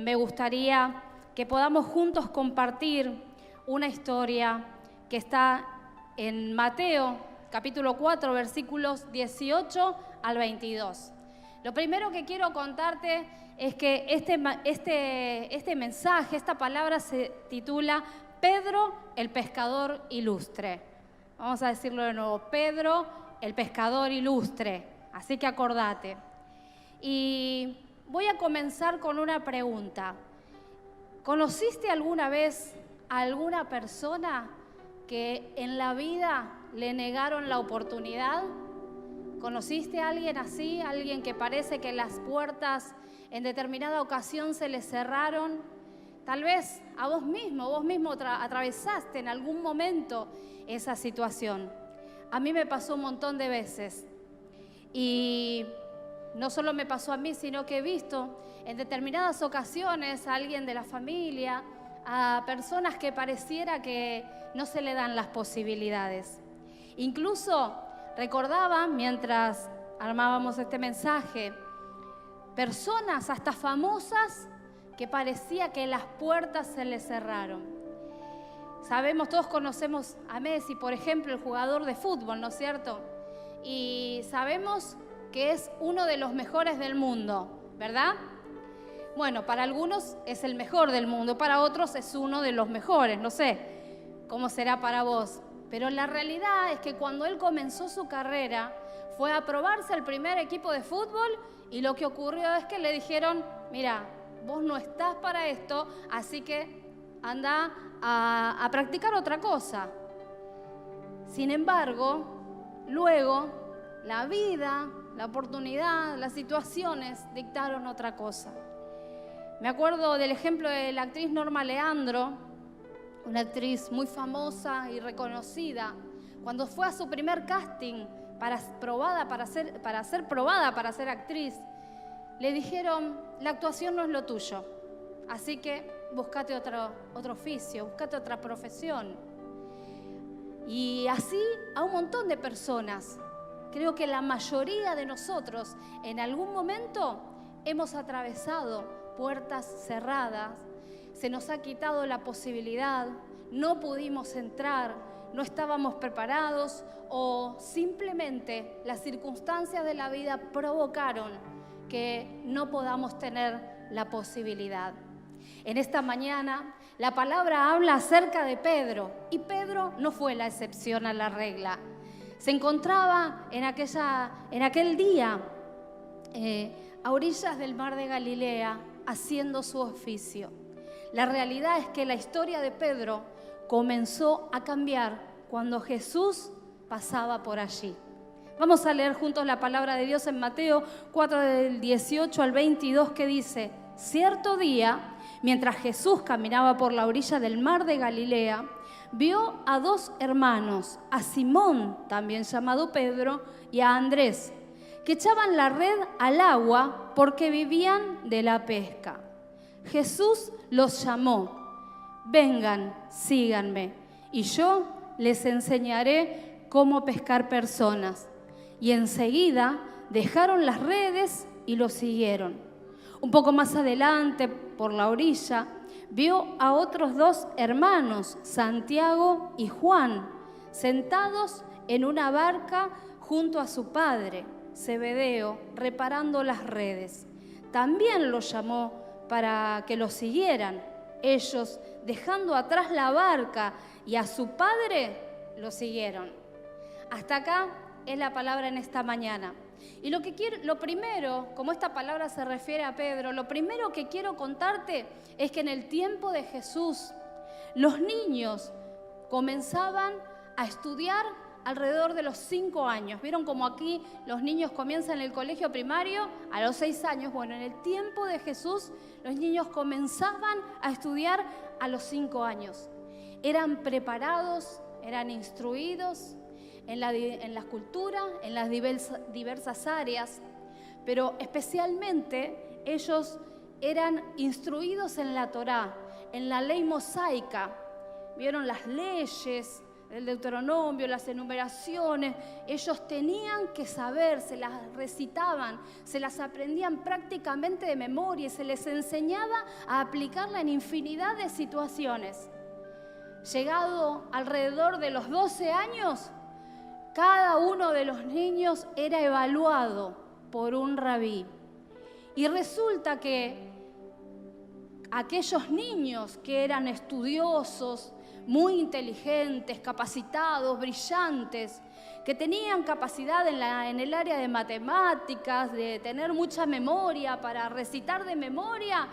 Me gustaría que podamos juntos compartir una historia que está en Mateo, capítulo 4, versículos 18 al 22. Lo primero que quiero contarte es que este mensaje, esta palabra se titula Pedro, el pescador ilustre. Vamos a decirlo de nuevo, Pedro, el pescador ilustre. Así que acordate. Y voy a comenzar con una pregunta. ¿Conociste alguna vez a alguna persona que en la vida le negaron la oportunidad? ¿Conociste a alguien así? ¿Alguien que parece que las puertas en determinada ocasión se le cerraron? Tal vez a vos mismo atravesaste en algún momento esa situación. A mí me pasó un montón de veces. Y no solo me pasó a mí, sino que he visto en determinadas ocasiones a alguien de la familia, a personas que pareciera que no se le dan las posibilidades. Incluso recordaba, mientras armábamos este mensaje, personas hasta famosas que parecía que las puertas se les cerraron. Sabemos, todos conocemos a Messi, por ejemplo, el jugador de fútbol, ¿no es cierto? Y sabemos que es uno de los mejores del mundo, ¿verdad? Bueno, para algunos es el mejor del mundo, para otros es uno de los mejores, no sé cómo será para vos. Pero la realidad es que cuando él comenzó su carrera, fue a probarse al primer equipo de fútbol y lo que ocurrió es que le dijeron, mira, vos no estás para esto, así que anda a practicar otra cosa. Sin embargo, luego la vida, la oportunidad, las situaciones dictaron otra cosa. Me acuerdo del ejemplo de la actriz Norma Leandro, una actriz muy famosa y reconocida. Cuando fue a su primer casting para ser probada para ser actriz, le dijeron, la actuación no es lo tuyo, así que búscate otro oficio, búscate otra profesión. Y así a un montón de personas. Creo que la mayoría de nosotros en algún momento hemos atravesado puertas cerradas, se nos ha quitado la posibilidad, no pudimos entrar, no estábamos preparados o simplemente las circunstancias de la vida provocaron que no podamos tener la posibilidad. En esta mañana la palabra habla acerca de Pedro y Pedro no fue la excepción a la regla. Se encontraba en aquel día a orillas del mar de Galilea haciendo su oficio. La realidad es que la historia de Pedro comenzó a cambiar cuando Jesús pasaba por allí. Vamos a leer juntos la palabra de Dios en Mateo 4, del 18 al 22, que dice, cierto día, mientras Jesús caminaba por la orilla del mar de Galilea, vio a dos hermanos, a Simón, también llamado Pedro, y a Andrés, que echaban la red al agua porque vivían de la pesca. Jesús los llamó, vengan, síganme, y yo les enseñaré cómo pescar personas. Y enseguida dejaron las redes y lo siguieron. Un poco más adelante, por la orilla, vio a otros dos hermanos, Santiago y Juan, sentados en una barca junto a su padre, Zebedeo, reparando las redes. También los llamó para que los siguieran. Ellos, dejando atrás la barca y a su padre, lo siguieron. Hasta acá es la palabra en esta mañana. Y lo primero, como esta palabra se refiere a Pedro, lo primero que quiero contarte es que en el tiempo de Jesús, los niños comenzaban a estudiar alrededor de los 5 años. ¿Vieron cómo aquí los niños comienzan el colegio primario a los 6 años? Bueno, en el tiempo de Jesús, los niños comenzaban a estudiar a los 5 años. Eran preparados, eran instruidos en la cultura, en las diversas áreas, pero especialmente ellos eran instruidos en la Torá, en la ley mosaica. Vieron las leyes el Deuteronomio, las enumeraciones, ellos tenían que saber, se las recitaban, se las aprendían prácticamente de memoria y se les enseñaba a aplicarla en infinidad de situaciones. Llegado alrededor de los 12 años, cada uno de los niños era evaluado por un rabí. Y resulta que aquellos niños que eran estudiosos, muy inteligentes, capacitados, brillantes, que tenían capacidad en el área de matemáticas, de tener mucha memoria para recitar de memoria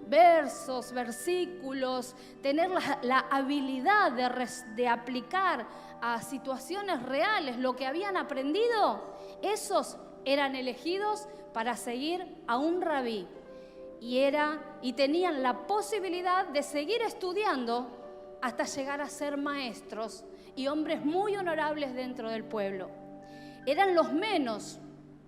versos, versículos, tener la habilidad de aplicar a situaciones reales lo que habían aprendido, esos eran elegidos para seguir a un rabí y tenían la posibilidad de seguir estudiando hasta llegar a ser maestros y hombres muy honorables dentro del pueblo. Eran los menos,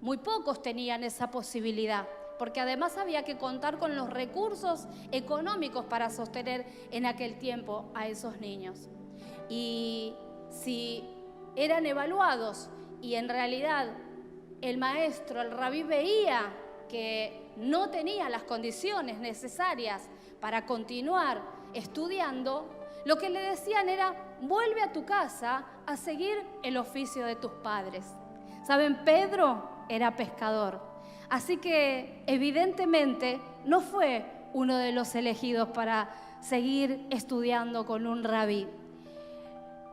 muy pocos tenían esa posibilidad, porque además había que contar con los recursos económicos para sostener en aquel tiempo a esos niños. Y si eran evaluados y en realidad el maestro, el rabí, veía que no tenía las condiciones necesarias para continuar estudiando, lo que le decían era: vuelve a tu casa a seguir el oficio de tus padres. ¿Saben? Pedro era pescador, así que evidentemente no fue uno de los elegidos para seguir estudiando con un rabí.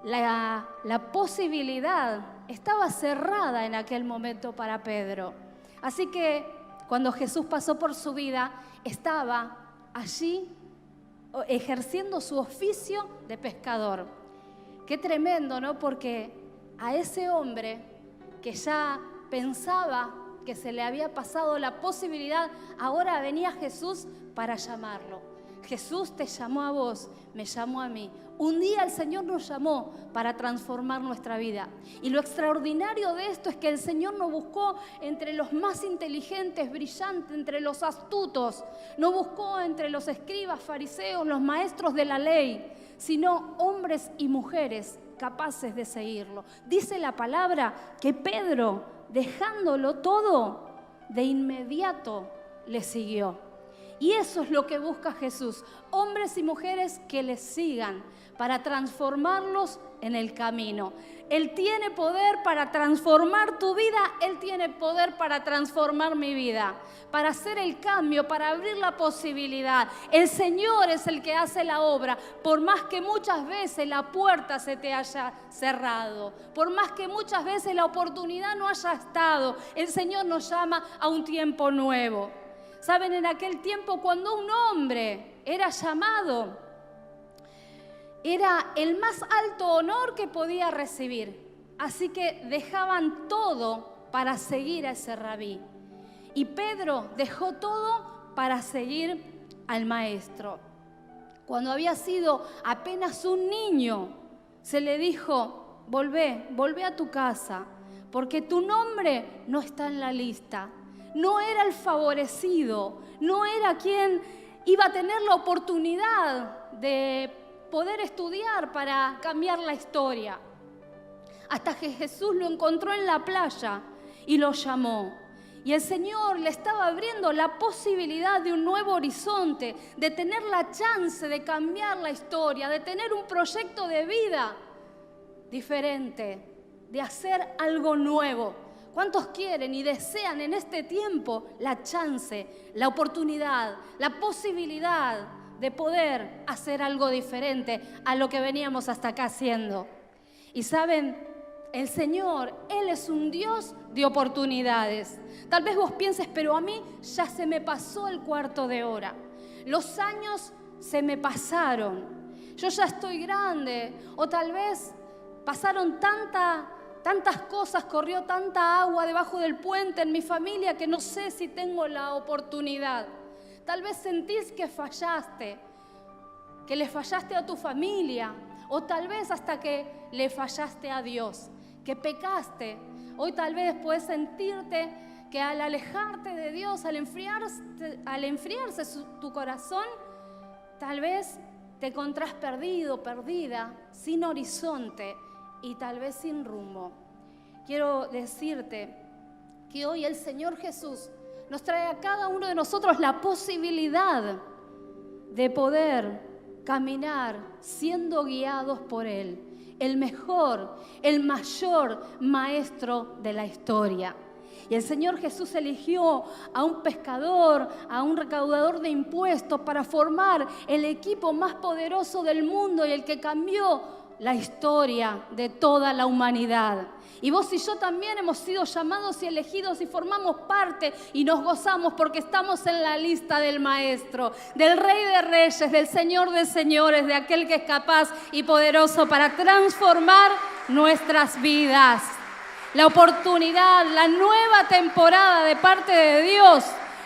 La posibilidad estaba cerrada en aquel momento para Pedro. Así que cuando Jesús pasó por su vida, estaba allí ejerciendo su oficio de pescador. Qué tremendo, ¿no? Porque a ese hombre que ya pensaba que se le había pasado la posibilidad, ahora venía Jesús para llamarlo. Jesús te llamó a vos, me llamó a mí. Un día el Señor nos llamó para transformar nuestra vida. Y lo extraordinario de esto es que el Señor no buscó entre los más inteligentes, brillantes, entre los astutos. No buscó entre los escribas, fariseos, los maestros de la ley, sino hombres y mujeres capaces de seguirlo. Dice la palabra que Pedro, dejándolo todo, de inmediato le siguió. Y eso es lo que busca Jesús, hombres y mujeres que le sigan para transformarlos en el camino. Él tiene poder para transformar tu vida, Él tiene poder para transformar mi vida, para hacer el cambio, para abrir la posibilidad. El Señor es el que hace la obra, por más que muchas veces la puerta se te haya cerrado, por más que muchas veces la oportunidad no haya estado, el Señor nos llama a un tiempo nuevo. Saben, en aquel tiempo cuando un hombre era llamado, era el más alto honor que podía recibir. Así que dejaban todo para seguir a ese rabí. Y Pedro dejó todo para seguir al maestro. Cuando había sido apenas un niño, se le dijo: volvé a tu casa, porque tu nombre no está en la lista. No era el favorecido, no era quien iba a tener la oportunidad de poder estudiar para cambiar la historia. Hasta que Jesús lo encontró en la playa y lo llamó. Y el Señor le estaba abriendo la posibilidad de un nuevo horizonte, de tener la chance de cambiar la historia, de tener un proyecto de vida diferente, de hacer algo nuevo. ¿Cuántos quieren y desean en este tiempo la chance, la oportunidad, la posibilidad de poder hacer algo diferente a lo que veníamos hasta acá haciendo? Y saben, el Señor, Él es un Dios de oportunidades. Tal vez vos pienses: pero a mí ya se me pasó el cuarto de hora. Los años se me pasaron. Yo ya estoy grande. O tal vez pasaron tantas cosas, corrió tanta agua debajo del puente en mi familia que no sé si tengo la oportunidad. Tal vez sentís que fallaste, que le fallaste a tu familia, o tal vez hasta que le fallaste a Dios, que pecaste. Hoy tal vez puedes sentirte que al alejarte de Dios, al enfriarse tu corazón, tal vez te encontrás perdido, perdida, sin horizonte y tal vez sin rumbo. Quiero decirte que hoy el Señor Jesús nos trae a cada uno de nosotros la posibilidad de poder caminar siendo guiados por Él, el mejor, el mayor maestro de la historia. Y el Señor Jesús eligió a un pescador, a un recaudador de impuestos para formar el equipo más poderoso del mundo y el que cambió la historia de toda la humanidad. Y vos y yo también hemos sido llamados y elegidos y formamos parte y nos gozamos porque estamos en la lista del Maestro, del Rey de Reyes, del Señor de Señores, de aquel que es capaz y poderoso para transformar nuestras vidas. La oportunidad, la nueva temporada de parte de Dios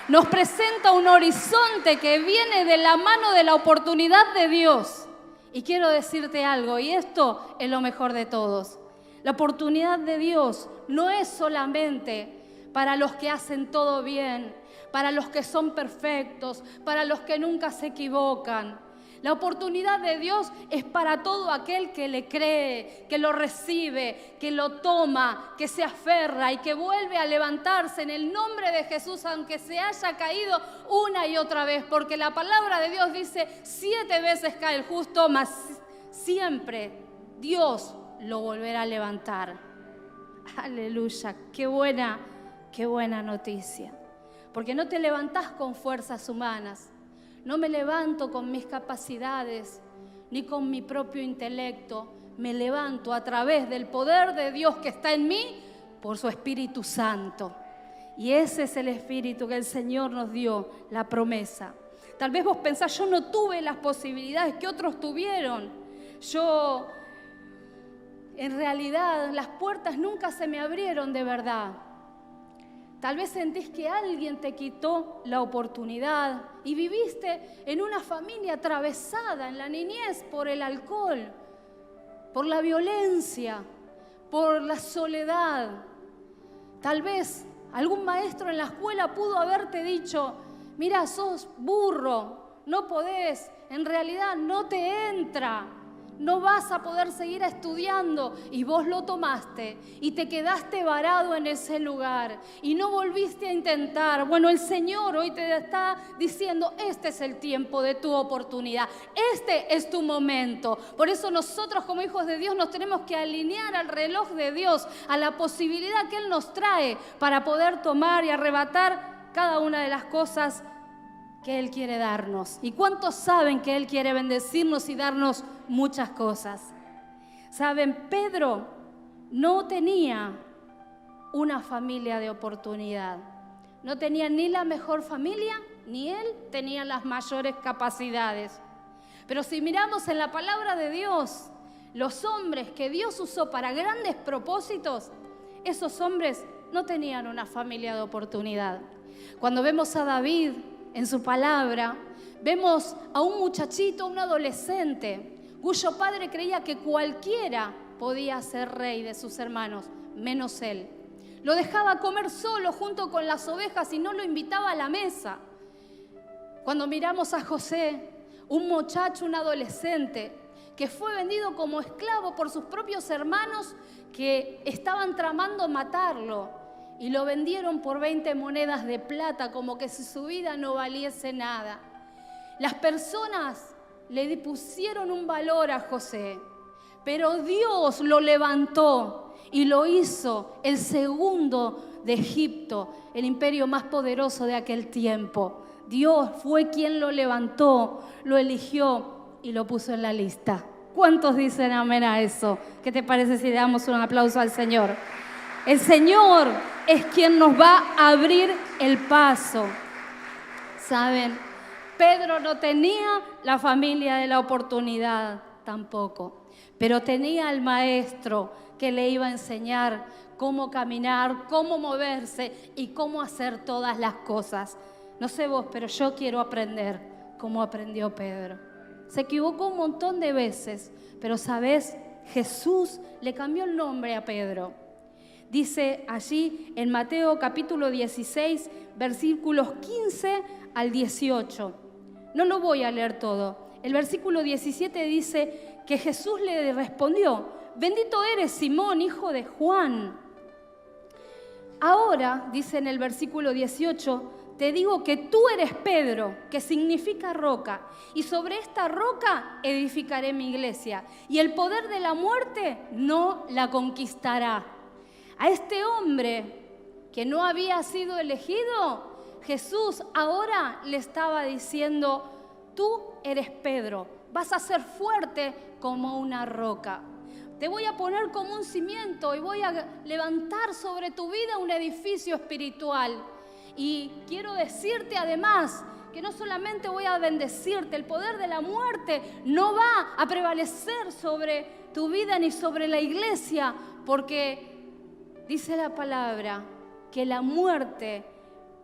nos presenta un horizonte que viene de la mano de la oportunidad de Dios. Y quiero decirte algo, y esto es lo mejor de todos. La oportunidad de Dios no es solamente para los que hacen todo bien, para los que son perfectos, para los que nunca se equivocan. La oportunidad de Dios es para todo aquel que le cree, que lo recibe, que lo toma, que se aferra y que vuelve a levantarse en el nombre de Jesús, aunque se haya caído una y otra vez. Porque la palabra de Dios dice, 7 veces cae el justo, mas siempre Dios lo volverá a levantar. Aleluya, qué buena noticia. Porque no te levantás con fuerzas humanas. No me levanto con mis capacidades, ni con mi propio intelecto. Me levanto a través del poder de Dios que está en mí por su Espíritu Santo. Y ese es el Espíritu que el Señor nos dio, la promesa. Tal vez vos pensás, yo no tuve las posibilidades que otros tuvieron. En realidad, las puertas nunca se me abrieron de verdad. Tal vez sentís que alguien te quitó la oportunidad y viviste en una familia atravesada en la niñez por el alcohol, por la violencia, por la soledad. Tal vez algún maestro en la escuela pudo haberte dicho, mira, sos burro, no podés, en realidad no te entra. No vas a poder seguir estudiando y vos lo tomaste y te quedaste varado en ese lugar y no volviste a intentar. Bueno, el Señor hoy te está diciendo, este es el tiempo de tu oportunidad, este es tu momento. Por eso nosotros como hijos de Dios nos tenemos que alinear al reloj de Dios, a la posibilidad que Él nos trae para poder tomar y arrebatar cada una de las cosas que Él quiere darnos. ¿Y cuántos saben que Él quiere bendecirnos y darnos muchas cosas? Saben, Pedro no tenía una familia de oportunidad. No tenía ni la mejor familia, ni él tenía las mayores capacidades. Pero si miramos en la palabra de Dios, los hombres que Dios usó para grandes propósitos, esos hombres no tenían una familia de oportunidad. Cuando vemos a David en su palabra, vemos a un muchachito, un adolescente, cuyo padre creía que cualquiera podía ser rey de sus hermanos, menos él. Lo dejaba comer solo junto con las ovejas y no lo invitaba a la mesa. Cuando miramos a José, un muchacho, un adolescente, que fue vendido como esclavo por sus propios hermanos que estaban tramando matarlo. Y lo vendieron por 20 monedas de plata, como que si su vida no valiese nada. Las personas le pusieron un valor a José, pero Dios lo levantó y lo hizo el segundo de Egipto, el imperio más poderoso de aquel tiempo. Dios fue quien lo levantó, lo eligió y lo puso en la lista. ¿Cuántos dicen amén a eso? ¿Qué te parece si le damos un aplauso al Señor? El Señor es quien nos va a abrir el paso. ¿Saben? Pedro no tenía la familia de la oportunidad tampoco, pero tenía al maestro que le iba a enseñar cómo caminar, cómo moverse y cómo hacer todas las cosas. No sé vos, pero yo quiero aprender como aprendió Pedro. Se equivocó un montón de veces, pero ¿sabes? Jesús le cambió el nombre a Pedro. Dice allí en Mateo capítulo 16, versículos 15 al 18. No lo voy a leer todo. el versículo 17 dice que Jesús le respondió: bendito eres, Simón, hijo de Juan. Ahora, dice en el versículo 18, te digo que tú eres Pedro, que significa roca, y sobre esta roca edificaré mi iglesia, y el poder de la muerte no la conquistará. A este hombre que no había sido elegido, Jesús ahora le estaba diciendo: tú eres Pedro, vas a ser fuerte como una roca. Te voy a poner como un cimiento y voy a levantar sobre tu vida un edificio espiritual. Y quiero decirte además que no solamente voy a bendecirte, el poder de la muerte no va a prevalecer sobre tu vida ni sobre la iglesia, porque dice la palabra que la muerte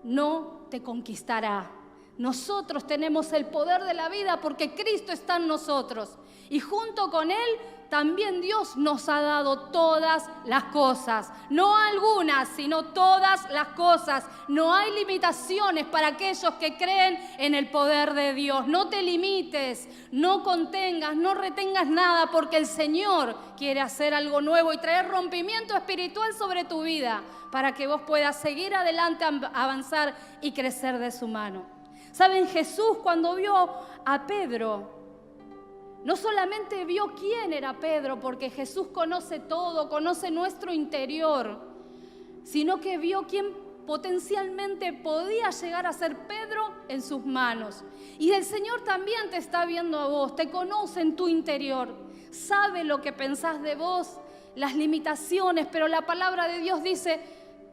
no te conquistará. Nosotros tenemos el poder de la vida porque Cristo está en nosotros. Y junto con Él también Dios nos ha dado todas las cosas. No algunas, sino todas las cosas. No hay limitaciones para aquellos que creen en el poder de Dios. No te limites, no contengas, no retengas nada, porque el Señor quiere hacer algo nuevo y traer rompimiento espiritual sobre tu vida para que vos puedas seguir adelante, avanzar y crecer de su mano. ¿Saben? Jesús, cuando vio a Pedro, no solamente vio quién era Pedro, porque Jesús conoce todo, conoce nuestro interior, sino que vio quién potencialmente podía llegar a ser Pedro en sus manos. Y el Señor también te está viendo a vos, te conoce en tu interior, sabe lo que pensás de vos, las limitaciones, pero la palabra de Dios dice: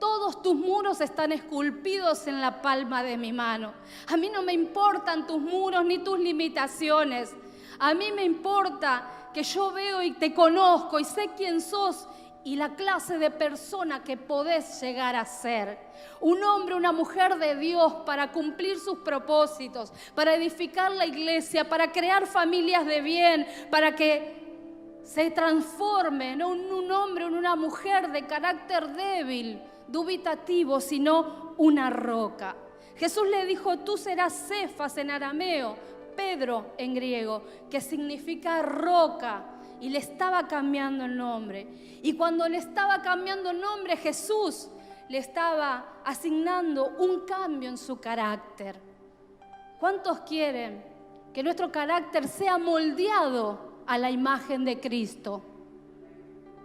todos tus muros están esculpidos en la palma de mi mano. A mí no me importan tus muros ni tus limitaciones. A mí me importa que yo veo y te conozco y sé quién sos y la clase de persona que podés llegar a ser. Un hombre, una mujer de Dios para cumplir sus propósitos, para edificar la iglesia, para crear familias de bien, para que se transforme no en un hombre o en una mujer de carácter débil, dubitativo, sino una roca. Jesús le dijo: tú serás Cefas en arameo, Pedro en griego, que significa roca, y le estaba cambiando el nombre. Y cuando le estaba cambiando el nombre, Jesús le estaba asignando un cambio en su carácter. ¿Cuántos quieren que nuestro carácter sea moldeado a la imagen de Cristo?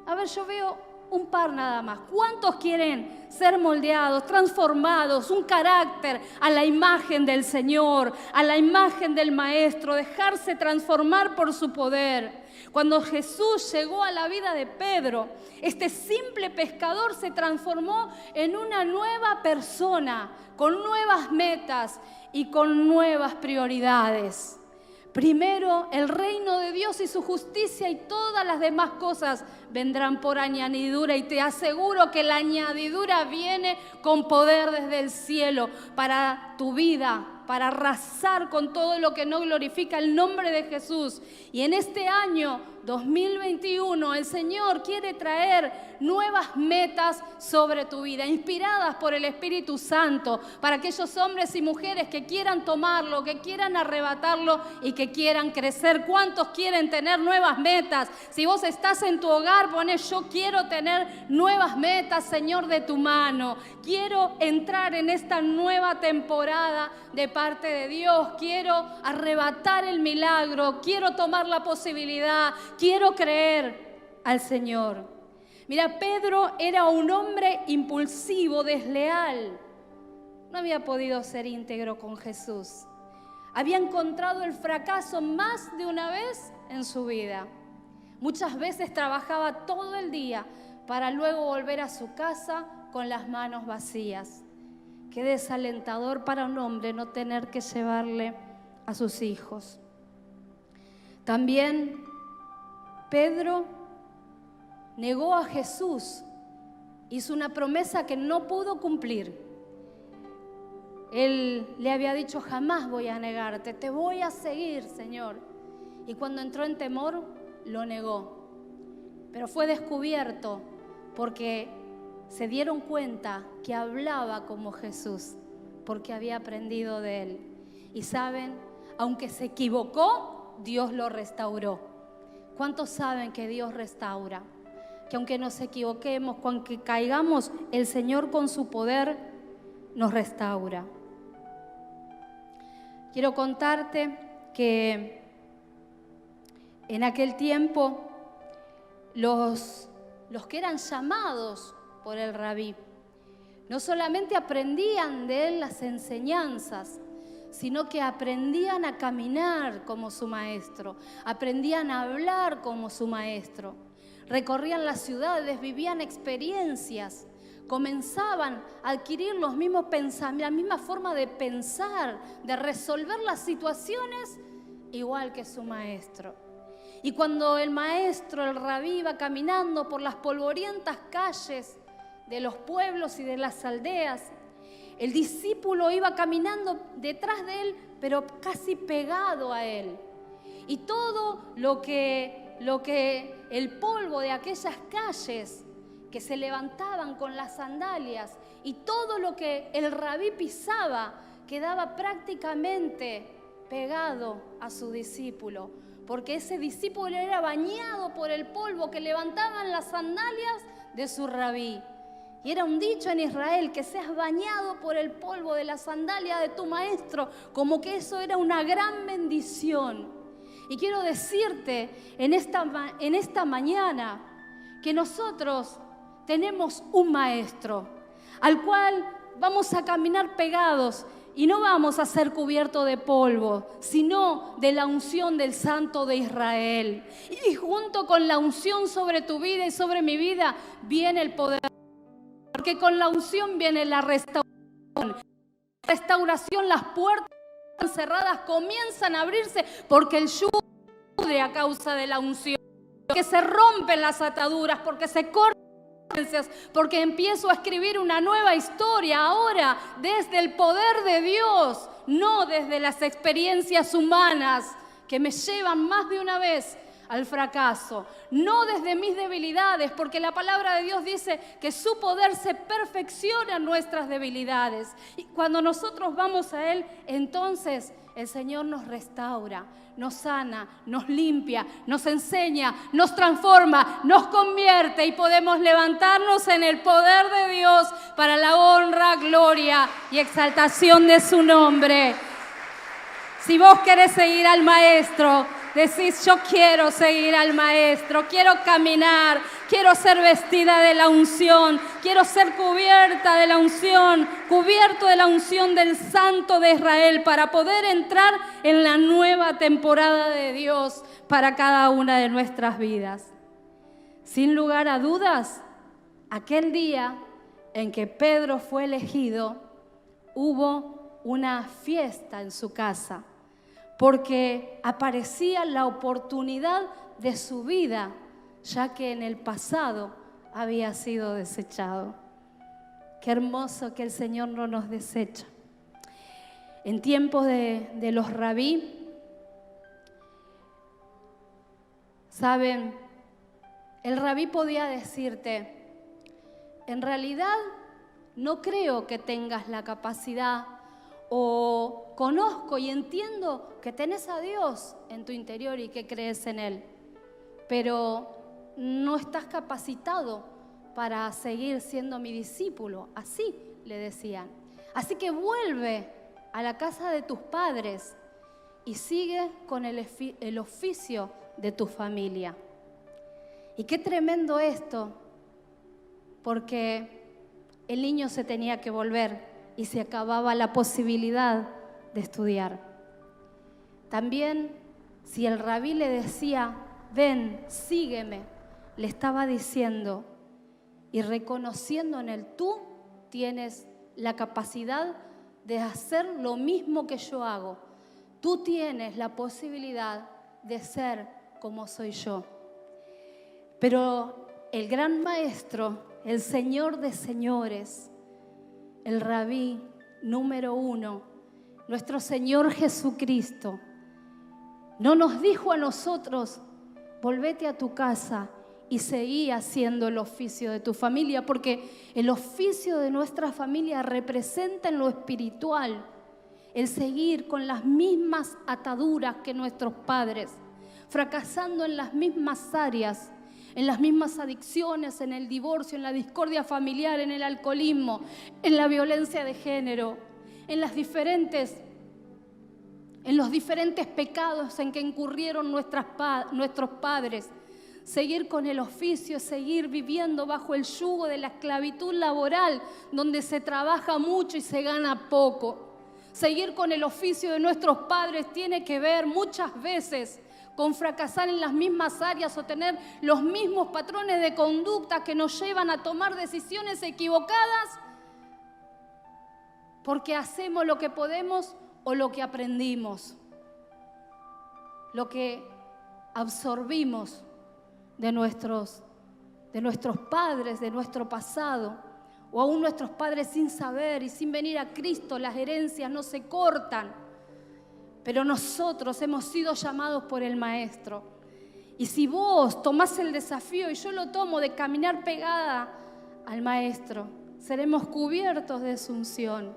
A ver, yo veo un par nada más. ¿Cuántos quieren ser moldeados, transformados, un carácter a la imagen del Señor, a la imagen del Maestro, dejarse transformar por su poder? Cuando Jesús llegó a la vida de Pedro, este simple pescador se transformó en una nueva persona, con nuevas metas y con nuevas prioridades. Primero el reino de Dios y su justicia, y todas las demás cosas vendrán por añadidura. Y te aseguro que la añadidura viene con poder desde el cielo para tu vida, para arrasar con todo lo que no glorifica el nombre de Jesús. Y en este año 2021 el Señor quiere traer nuevas metas sobre tu vida, inspiradas por el Espíritu Santo, para aquellos hombres y mujeres que quieran tomarlo, que quieran arrebatarlo y que quieran crecer. ¿Cuántos quieren tener nuevas metas? Si vos estás en tu hogar, poné: yo quiero tener nuevas metas, Señor, de tu mano. Quiero entrar en esta nueva temporada de parte de Dios. Quiero arrebatar el milagro, quiero tomar la posibilidad, quiero creer al Señor. Mira, Pedro era un hombre impulsivo, desleal. No había podido ser íntegro con Jesús. Había encontrado el fracaso más de una vez en su vida. Muchas veces trabajaba todo el día para luego volver a su casa con las manos vacías. Qué desalentador para un hombre no tener que llevarle a sus hijos. También Pedro negó a Jesús, hizo una promesa que no pudo cumplir. Él le había dicho: jamás voy a negarte, te voy a seguir, Señor. Y cuando entró en temor, lo negó. Pero fue descubierto porque se dieron cuenta que hablaba como Jesús, porque había aprendido de él. Y saben, aunque se equivocó, Dios lo restauró. ¿Cuántos saben que Dios restaura? Que aunque nos equivoquemos, aunque caigamos, el Señor con su poder nos restaura. Quiero contarte que en aquel tiempo los que eran llamados por el rabí no solamente aprendían de él las enseñanzas, sino que aprendían a caminar como su maestro, aprendían a hablar como su maestro, recorrían las ciudades, vivían experiencias, comenzaban a adquirir los mismos pensamientos, la misma forma de pensar, de resolver las situaciones igual que su maestro. Y cuando el maestro, el rabí, iba caminando por las polvorientas calles de los pueblos y de las aldeas, el discípulo iba caminando detrás de él, pero casi pegado a él. Y todo lo que el polvo de aquellas calles que se levantaban con las sandalias y todo lo que el rabí pisaba quedaba prácticamente pegado a su discípulo, porque ese discípulo era bañado por el polvo que levantaban las sandalias de su rabí. Y era un dicho en Israel, que seas bañado por el polvo de la sandalia de tu maestro, como que eso era una gran bendición. Y quiero decirte en esta mañana que nosotros tenemos un maestro al cual vamos a caminar pegados y no vamos a ser cubiertos de polvo, sino de la unción del Santo de Israel. Y junto con la unción sobre tu vida y sobre mi vida viene el poder. Porque con la unción viene la restauración. Restauración, las puertas cerradas comienzan a abrirse porque el yugo a causa de la unción. Porque se rompen las ataduras, porque se cortan, porque empiezo a escribir una nueva historia ahora desde el poder de Dios, no desde las experiencias humanas que me llevan más de una vez al fracaso, no desde mis debilidades, porque la palabra de Dios dice que su poder se perfecciona en nuestras debilidades. Y cuando nosotros vamos a Él, entonces el Señor nos restaura, nos sana, nos limpia, nos enseña, nos transforma, nos convierte y podemos levantarnos en el poder de Dios para la honra, gloria y exaltación de su nombre. Si vos querés seguir al Maestro, decís, yo quiero seguir al Maestro, quiero caminar, quiero ser vestida de la unción, quiero ser cubierta de la unción, cubierto de la unción del Santo de Israel para poder entrar en la nueva temporada de Dios para cada una de nuestras vidas. Sin lugar a dudas, aquel día en que Pedro fue elegido, hubo una fiesta en su casa, porque aparecía la oportunidad de su vida, ya que en el pasado había sido desechado. Qué hermoso que el Señor no nos desecha. En tiempos de los rabí, ¿saben? El rabí podía decirte, en realidad no creo que tengas la capacidad, o conozco y entiendo que tenés a Dios en tu interior y que crees en Él, pero no estás capacitado para seguir siendo mi discípulo. Así le decían. Así que vuelve a la casa de tus padres y sigue con el oficio de tu familia. Y qué tremendo esto, porque el niño se tenía que volver y se acababa la posibilidad de estudiar. También, si el rabí le decía, ven, sígueme, le estaba diciendo y reconociendo en él, tú tienes la capacidad de hacer lo mismo que yo hago. Tú tienes la posibilidad de ser como soy yo. Pero el gran maestro, el Señor de señores, el rabí número 1, nuestro Señor Jesucristo, no nos dijo a nosotros, volvete a tu casa y seguí haciendo el oficio de tu familia, porque el oficio de nuestra familia representa en lo espiritual el seguir con las mismas ataduras que nuestros padres, fracasando en las mismas áreas, en las mismas adicciones, en el divorcio, en la discordia familiar, en el alcoholismo, en la violencia de género, en los diferentes pecados en que incurrieron nuestros padres. Seguir con el oficio, seguir viviendo bajo el yugo de la esclavitud laboral, donde se trabaja mucho y se gana poco. Seguir con el oficio de nuestros padres tiene que ver muchas veces con fracasar en las mismas áreas o tener los mismos patrones de conducta que nos llevan a tomar decisiones equivocadas porque hacemos lo que podemos o lo que aprendimos, lo que absorbimos de nuestros padres, de nuestro pasado, o aún nuestros padres sin saber y sin venir a Cristo. Las herencias no se cortan, pero nosotros hemos sido llamados por el Maestro. Y si vos tomás el desafío, y yo lo tomo, de caminar pegada al Maestro, seremos cubiertos de su unción.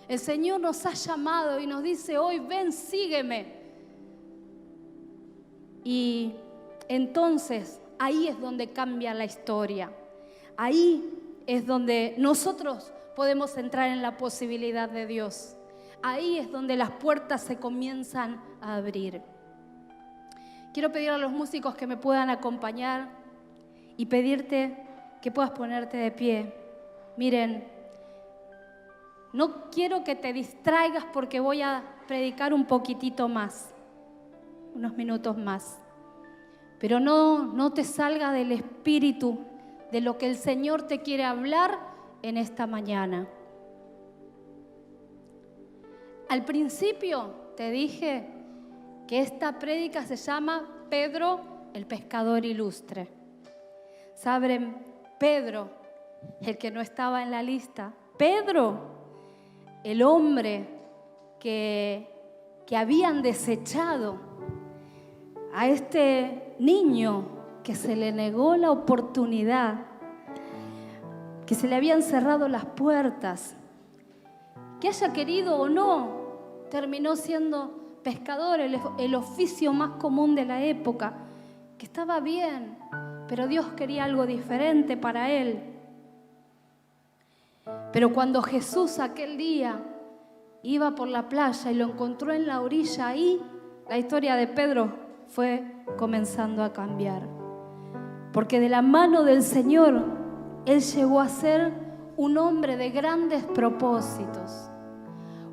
El Señor nos ha llamado y nos dice hoy: ven, sígueme. Y entonces ahí es donde cambia la historia. Ahí es donde nosotros podemos entrar en la posibilidad de Dios. Ahí es donde las puertas se comienzan a abrir. Quiero pedir a los músicos que me puedan acompañar y pedirte que puedas ponerte de pie. Miren, no quiero que te distraigas porque voy a predicar un poquitito más, unos minutos más. Pero no te salga del espíritu de lo que el Señor te quiere hablar en esta mañana. Al principio te dije que esta prédica se llama Pedro, el pescador ilustre. ¿Saben? Pedro, el que no estaba en la lista. Pedro, el hombre que habían desechado. A este niño que se le negó la oportunidad, que se le habían cerrado las puertas, que haya querido o no, terminó siendo pescador, el oficio más común de la época, que estaba bien, pero Dios quería algo diferente para él. Pero cuando Jesús aquel día iba por la playa y lo encontró en la orilla, ahí la historia de Pedro fue comenzando a cambiar. Porque de la mano del Señor, él llegó a ser un hombre de grandes propósitos,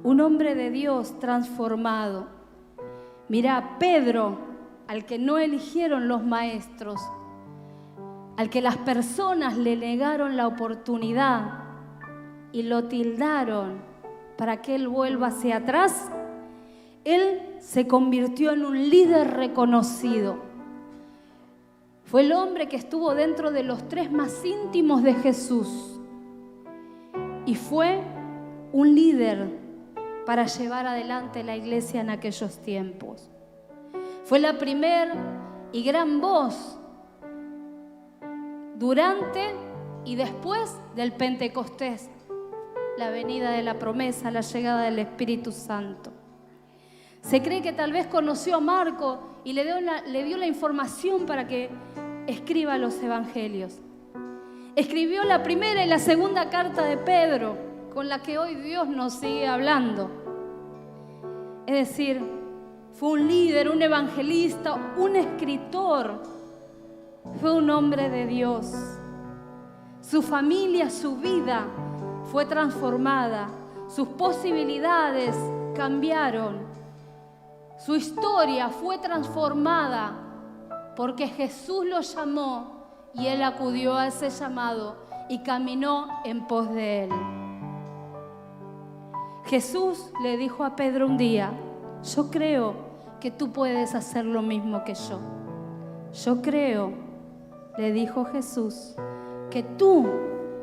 un hombre de Dios transformado. Mirá, Pedro, al que no eligieron los maestros, al que las personas le negaron la oportunidad y lo tildaron para que él vuelva hacia atrás, él se convirtió en un líder reconocido. Fue el hombre que estuvo dentro de los 3 más íntimos de Jesús y fue un líder para llevar adelante la iglesia en aquellos tiempos. Fue la primera y gran voz durante y después del Pentecostés, la venida de la promesa, la llegada del Espíritu Santo. Se cree que tal vez conoció a Marco y le dio la información para que escriba los evangelios. Escribió la primera y la segunda carta de Pedro, con la que hoy Dios nos sigue hablando. Es decir, fue un líder, un evangelista, un escritor. Fue un hombre de Dios. Su familia, su vida fue transformada. Sus posibilidades cambiaron. Su historia fue transformada porque Jesús lo llamó y él acudió a ese llamado y caminó en pos de él. Jesús le dijo a Pedro un día: yo creo que tú puedes hacer lo mismo que yo. Yo creo, le dijo Jesús, que tú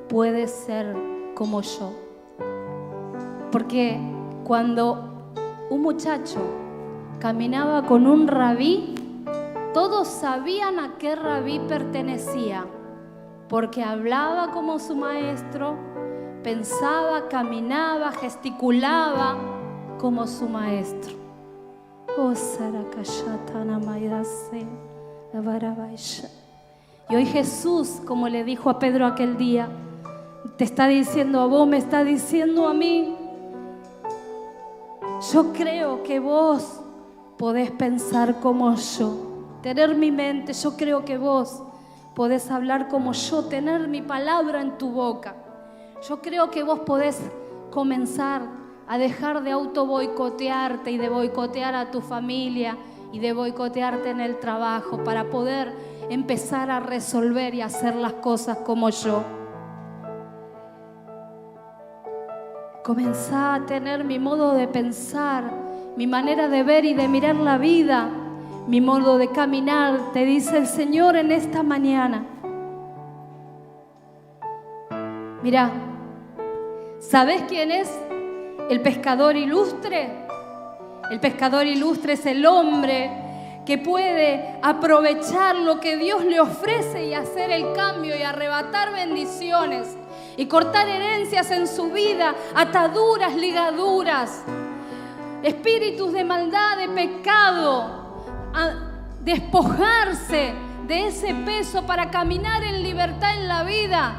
puedes ser como yo. Porque cuando un muchacho caminaba con un rabí, todos sabían a qué rabí pertenecía, porque hablaba como su maestro, pensaba, caminaba, gesticulaba, como su maestro. Y hoy Jesús, como le dijo a Pedro aquel día, te está diciendo a vos, me está diciendo a mí: yo creo que vos podés pensar como yo, tener mi mente. Yo creo que vos podés hablar como yo, tener mi palabra en tu boca. Yo creo que vos podés comenzar a dejar de autoboicotearte y de boicotear a tu familia y de boicotearte en el trabajo para poder empezar a resolver y hacer las cosas como yo. Comenzá a tener mi modo de pensar, mi manera de ver y de mirar la vida, mi modo de caminar, te dice el Señor en esta mañana. Mirá, ¿sabés quién es el pescador ilustre? El pescador ilustre es el hombre que puede aprovechar lo que Dios le ofrece y hacer el cambio y arrebatar bendiciones y cortar herencias en su vida, ataduras, ligaduras, espíritus de maldad, de pecado, a despojarse de ese peso para caminar en libertad en la vida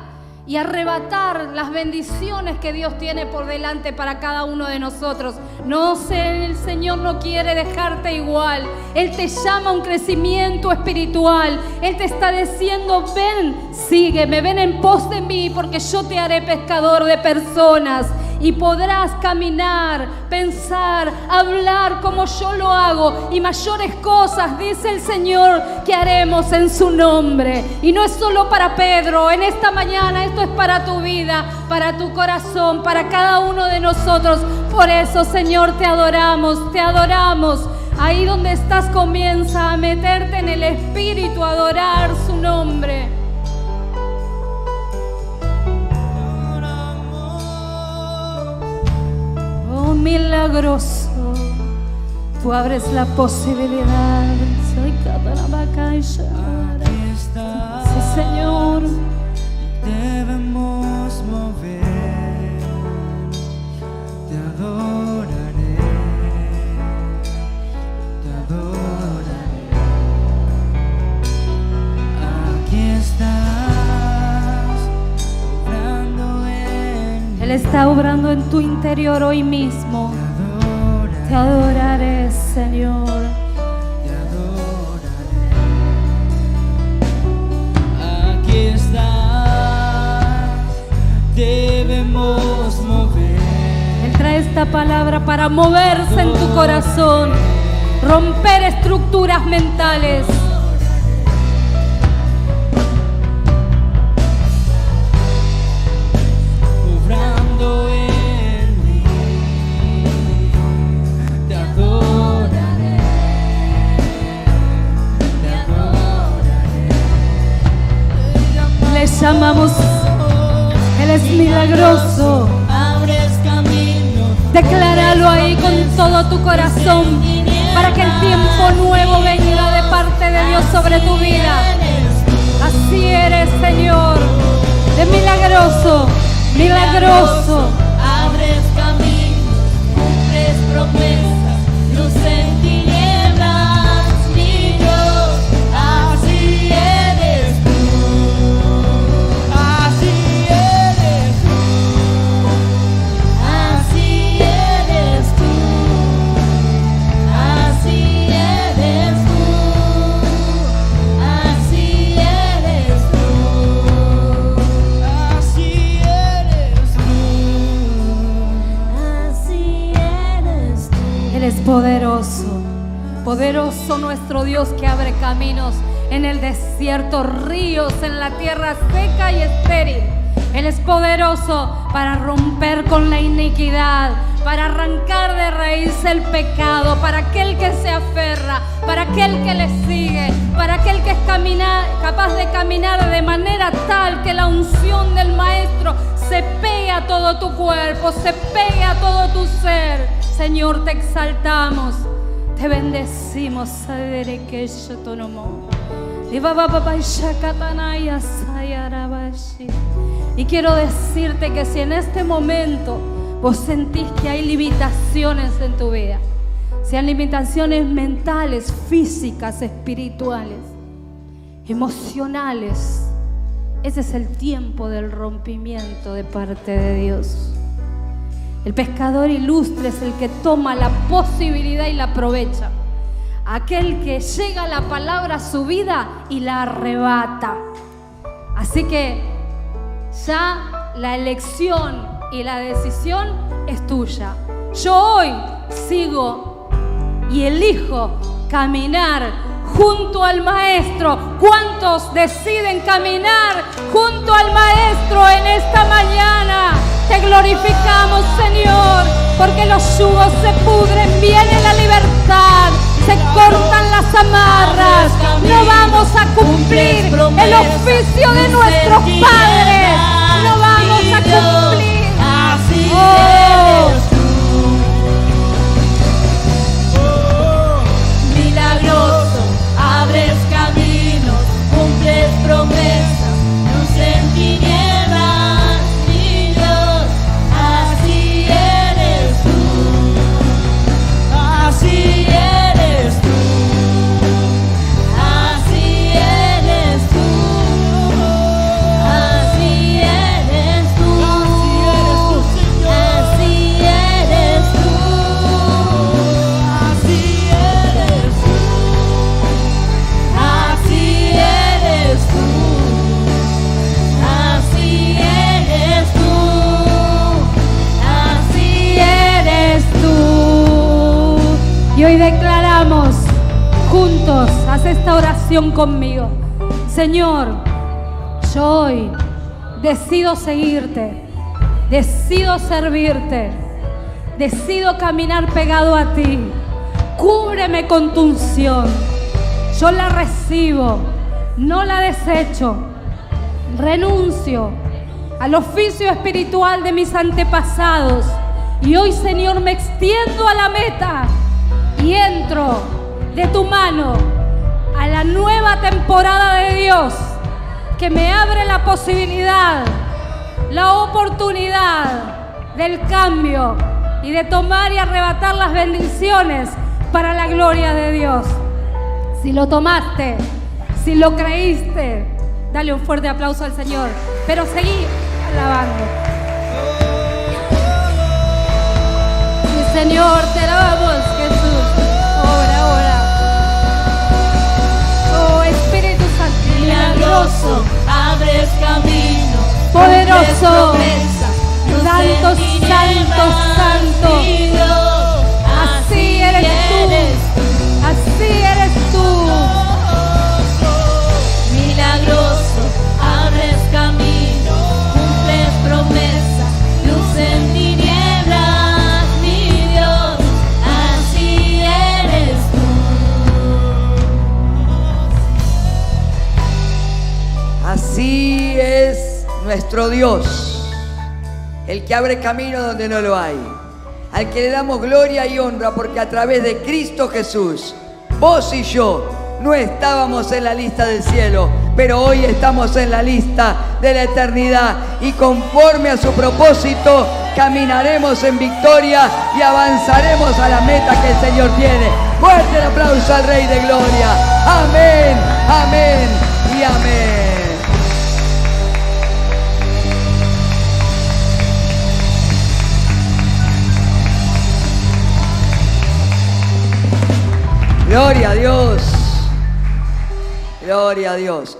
y arrebatar las bendiciones que Dios tiene por delante para cada uno de nosotros. No sé, el Señor no quiere dejarte igual. Él te llama a un crecimiento espiritual. Él te está diciendo: ven, sígueme, ven en pos de mí, porque yo te haré pescador de personas. Y podrás caminar, pensar, hablar como yo lo hago, y mayores cosas, dice el Señor, que haremos en su nombre. Y no es solo para Pedro, en esta mañana esto es para tu vida, para tu corazón, para cada uno de nosotros. Por eso, Señor, te adoramos, te adoramos. Ahí donde estás, comienza a meterte en el Espíritu, a adorar su nombre. Milagroso, tú abres la posibilidad. Sí, Señor. Debemos mover, te adoraré, te adoraré. Aquí estás, obrando en mí. Él está obrando en tu interior hoy mismo. Te adoraré, Señor. Te adoraré. Aquí estás, debemos mover. Él trae esta palabra para moverse en tu corazón, romper estructuras mentales. Obrando en mí, te adoraré, te adoraré. Le llamamos, Él es milagroso. Abres camino, Decláralo ahí con todo tu corazón, para que el tiempo nuevo venga de parte de Dios sobre tu vida. Así eres, Señor, de milagroso, milagroso. abres camino, cumples promesas, luz en tinieblas, mi Dios, así eres tú, así eres tú, así eres tú, así eres tú, así eres tú, así eres tú. Él es poderoso, poderoso nuestro Dios, que abre caminos en el desierto, ríos en la tierra seca y estéril. Él es poderoso para romper con la iniquidad, para arrancar de raíz el pecado, para aquel que se aferra, para aquel que le sigue, para aquel que es capaz de caminar de manera tal que la unción del Maestro se pegue a todo tu cuerpo, se pegue a todo tu ser. Señor, te exaltamos, te bendecimos. Y quiero decirte que si en este momento vos sentís que hay limitaciones en tu vida, sean limitaciones mentales, físicas, espirituales, emocionales, ese es el tiempo del rompimiento de parte de Dios. El pescador ilustre es el que toma la posibilidad y la aprovecha. Aquel que llega la palabra a su vida y la arrebata. Así que ya la elección y la decisión es tuya. Yo hoy sigo y elijo caminar junto al Maestro. ¿Cuántos deciden caminar junto al Maestro en esta mañana? Te glorificamos, Señor, porque los yugos se pudren, viene la libertad, se cortan las amarras. No vamos a cumplir el oficio de nuestros padres. No vamos a cumplir. Así Oh. eres tú. Milagroso, abres caminos, cumples promesas, luz en tinieblas, mi Dios. Así eres tú. Así eres tú. Así eres tú. Así eres tú. Así eres tú. Así eres tú. Así eres tú. Así eres tú. Así eres tú. Y hoy declaramos juntos, haz esta oración conmigo. Señor, yo hoy decido seguirte, decido servirte, decido caminar pegado a ti. Cúbreme con tu unción. Yo la recibo, no la desecho. Renuncio al oficio espiritual de mis antepasados. Y hoy, Señor, me extiendo a la meta y entro de tu mano a la nueva temporada de Dios, que me abre la posibilidad, la oportunidad del cambio y de tomar y arrebatar las bendiciones para la gloria de Dios. Si lo tomaste, si lo creíste, dale un fuerte aplauso al Señor, pero seguí alabando. Sí, Señor, te alabamos, Jesús. Obra, obra. Oh, Espíritu Santo, Milagroso, abres camino, poderoso, cumples promesas, santo, luz en santo, tinieblas, santo. mi Dios. Así eres tú, así eres tú. Milagroso, abres camino, cumples promesas, luz en tinieblas, mi Dios. Así eres tú. Así es nuestro Dios, el que abre camino donde no lo hay, al que le damos gloria y honra, porque a través de Cristo Jesús, vos y yo no estábamos en la lista del cielo, pero hoy estamos en la lista de la eternidad, y conforme a su propósito caminaremos en victoria y avanzaremos a la meta que el Señor tiene. Fuerte el aplauso al Rey de Gloria. Amén, amén y amén. Gloria a Dios. Gloria a Dios.